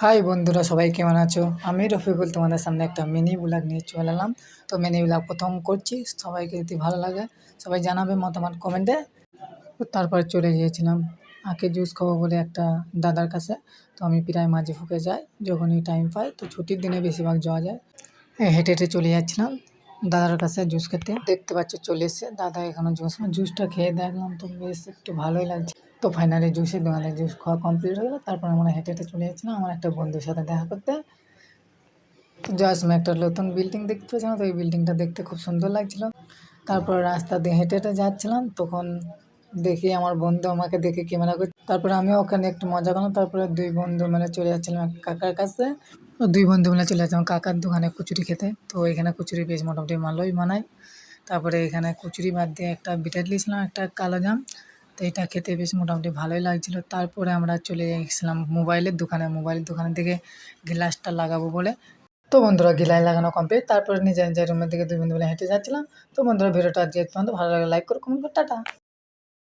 High বন্ধুরা, সবাই কেমন আছো? আমি রফিকুল তোমাদের সামনে একটা মিনি ব্লগ নিয়ে চলে এলাম। তো মিনি ব্লগ প্রথম করছি, সবাইকে যদি ভালো লাগে সবাই জানাবে মতামত কমেন্টে। তো তারপর চলে গিয়েছিলাম আখে জুস খাবো বলে একটা দাদার কাছে। তো আমি প্রায় মাঝে ফুঁকে যাই যখনই টাইম পাই, তো ছুটির দিনে বেশিরভাগ যাওয়া যায়। হেঁটে হেঁটে চলে যাচ্ছিলাম দাদার কাছে জুস খেতে। দেখতে পাচ্ছ চলে এসছে দাদা এখানে জুসটা খেয়ে দেখলাম তো বেশ একটু ভালোই লাগছে। তো ফাইনালি জুসের দোকানে জুস খাওয়া কমপ্লিট হয়ে গেলো। তারপর আমরা হেঁটে হেঁটে চলে যাচ্ছিলাম আমার একটা বন্ধুর সাথে দেখা করতে। তো যাওয়ার সময় একটা নতুন বিল্ডিং দেখতে পেয়েছিলাম, তো এই বিল্ডিংটা দেখতে খুব সুন্দর লাগছিল। তারপর রাস্তা দিয়ে হেঁটে হেঁটে যাচ্ছিলাম, তখন দেখি আমার বন্ধু আমাকে দেখে ক্যামেরা করছে। তারপরে আমিও ওখানে একটু মজা করলাম। তারপরে দুই বন্ধু মিলে চলে যাচ্ছিলাম এক কাকার কাছে। তো দুই বন্ধু মিলে চলে যাচ্ছিলাম কাকার দোকানে কচুরি খেতে। তো এখানে কচুরি বেশ মোটামুটি ভালোই বানায়। তারপরে এখানে কচুরি বাদ দিয়ে একটা বিটার নিয়েছিলাম, একটা কালো জাম। তো এটা খেতে বেশ মোটামুটি ভালোই লাগছিল। তারপরে আমরা চলে গেছিলাম মোবাইলের দোকানের দিকে গ্লাসটা লাগাবো বলে। তো বন্ধুরা গিলাই লাগানো কমপ্লিট, তারপরে নিজের নিজের রুমের দিকে দুই বন্ধু মিলে হেঁটে যাচ্ছিলাম। তো বন্ধুরা ভিডিওটা আজকে এই পর্যন্ত, ভালো লাগে লাইক করো, কমেন্ট করো, টাটা।